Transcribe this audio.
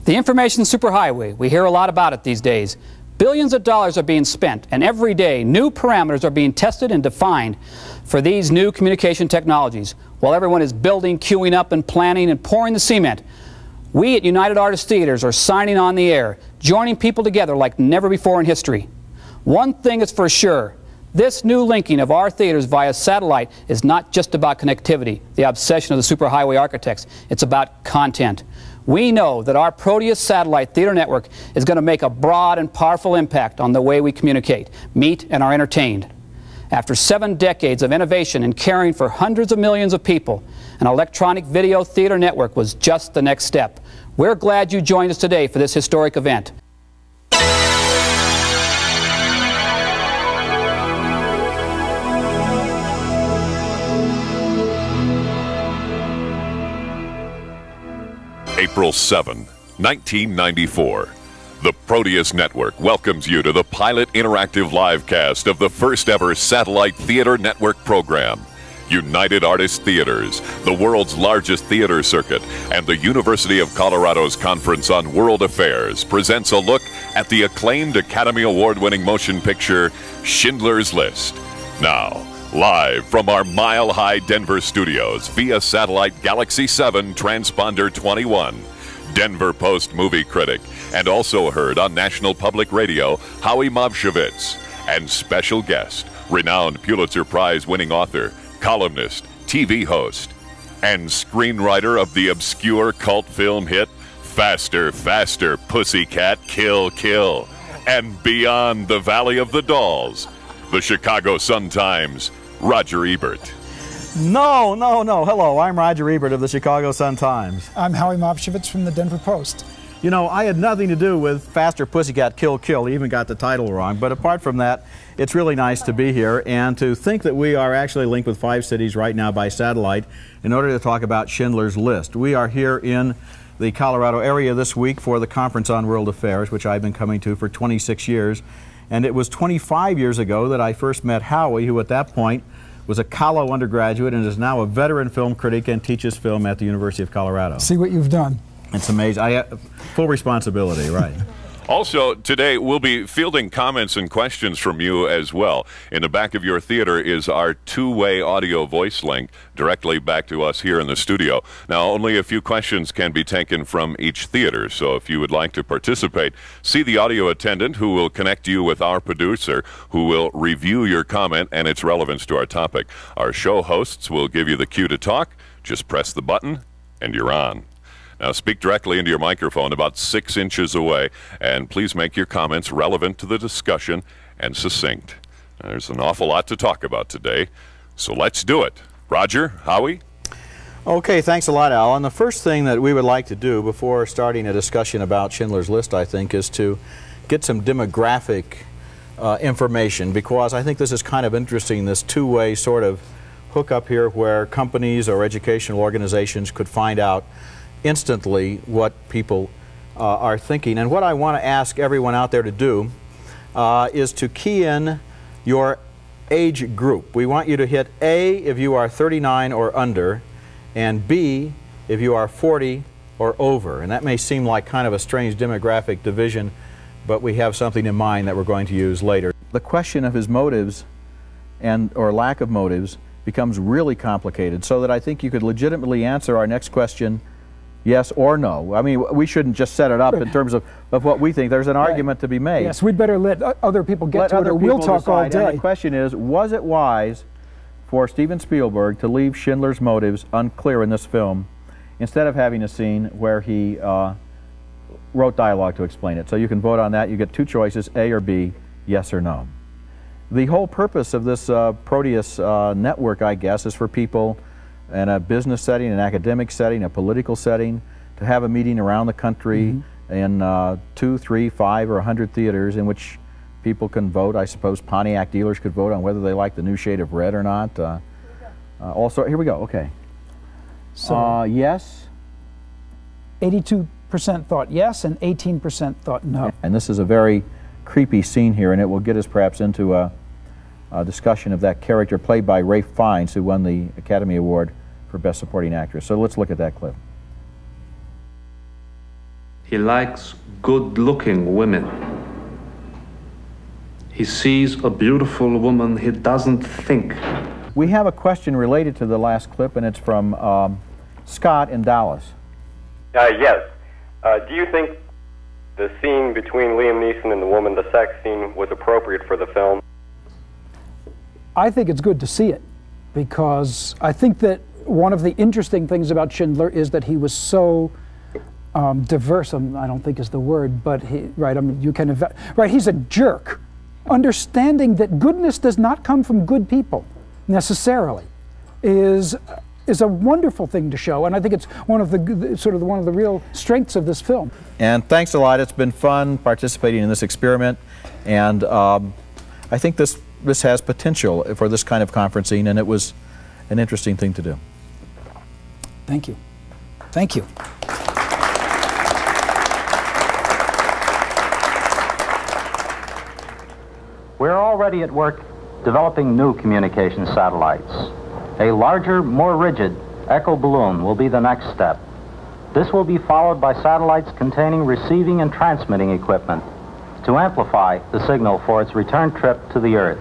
The information superhighway, we hear a lot about it these days. Billions of dollars are being spent, and every day new parameters are being tested and defined for these new communication technologies. While everyone is building, queuing up, and planning and pouring the cement, we at United Artists Theaters are signing on the air, joining people together like never before in history. One thing is for sure, this new linking of our theaters via satellite is not just about connectivity, the obsession of the superhighway architects. It's about content. We know that our Proteus satellite theater network is going to make a broad and powerful impact on the way we communicate, meet, and are entertained. After 7 decades of innovation and caring for hundreds of millions of people, an electronic video theater network was just the next step. We're glad you joined us today for this historic event. April 7, 1994. The Proteus Network welcomes you to the pilot interactive live cast of the first ever satellite theater network program. United Artists Theaters, the world's largest theater circuit, and the University of Colorado's Conference on World Affairs presents a look at the acclaimed Academy Award-winning motion picture, Schindler's List. Now, live from our mile-high Denver studios via satellite Galaxy 7 Transponder 21, Denver Post movie critic, and also heard on National Public Radio, Howie Movshovitz, and special guest, renowned Pulitzer Prize-winning author, columnist, TV host, and screenwriter of the obscure cult film hit, Faster, Faster, Pussycat, Kill, Kill, and Beyond the Valley of the Dolls, the Chicago Sun-Times, Roger Ebert. No. Hello, I'm Roger Ebert of the Chicago Sun-Times. I'm Howie Movshovitz from the Denver Post. You know, I had nothing to do with Faster Pussycat Kill Kill. He even got the title wrong. But apart from that, it's really nice to be here and to think that we are actually linked with 5 cities right now by satellite in order to talk about Schindler's List. We are here in the Colorado area this week for the Conference on World Affairs, which I've been coming to for 26 years. And it was 25 years ago that I first met Howie, who at that point was a Colo undergraduate and is now a veteran film critic and teaches film at the University of Colorado. See what you've done. It's amazing. I have full responsibility, right. Also, today we'll be fielding comments and questions from you as well. In the back of your theater is our two-way audio voice link directly back to us here in the studio. Now, only a few questions can be taken from each theater, so if you would like to participate, see the audio attendant who will connect you with our producer who will review your comment and its relevance to our topic. Our show hosts will give you the cue to talk. Just press the button and you're on. Now speak directly into your microphone about 6 inches away, and please make your comments relevant to the discussion and succinct. There's an awful lot to talk about today, so let's do it. Roger, Howie? Okay, thanks a lot, Al. And the first thing that we would like to do before starting a discussion about Schindler's List, I think, is to get some demographic information, because I think this is kind of interesting, this two-way sort of hookup here where companies or educational organizations could find out instantly what people are thinking. And what I want to ask everyone out there to do is to key in your age group. We want you to hit A if you are 39 or under, and B if you are 40 or over. And that may seem like kind of a strange demographic division, but we have something in mind that we're going to use later. The question of his motives or lack of motives becomes really complicated, so that I think you could legitimately answer our next question yes or no. I mean, we shouldn't just set it up in terms of what we think. There's an argument to be made. Yes, we'd better let other people get to it, or we'll talk all day. And the question is, was it wise for Steven Spielberg to leave Schindler's motives unclear in this film instead of having a scene where he wrote dialogue to explain it? So you can vote on that. You get 2 choices, A or B, yes or no. The whole purpose of this Proteus network, I guess, is for people in a business setting, an academic setting, a political setting, to have a meeting around the country in 2, 3, 5, or 100 theaters in which people can vote. I suppose Pontiac dealers could vote on whether they like the new shade of red or not. Also, here we go, okay. So, yes? 82% thought yes, and 18% thought no. And this is a very creepy scene here, and it will get us perhaps into a discussion of that character played by Ralph Fiennes, who won the Academy Award for Best Supporting Actress. So let's look at that clip. He likes good-looking women. He sees a beautiful woman, he doesn't think. We have a question related to the last clip, and it's from Scott in Dallas. Yes. Do you think the scene between Liam Neeson and the woman, the sex scene, was appropriate for the film? I think it's good to see it, because I think that one of the interesting things about Schindler is that he was so diverse. I don't think is the word, but he's a jerk. Understanding that goodness does not come from good people necessarily is a wonderful thing to show, and I think it's one of the one of the real strengths of this film. And thanks a lot. It's been fun participating in this experiment, and I think this has potential for this kind of conferencing, and it was an interesting thing to do. Thank you. Thank you. We're already at work developing new communication satellites. A larger, more rigid echo balloon will be the next step. This will be followed by satellites containing receiving and transmitting equipment to amplify the signal for its return trip to the Earth.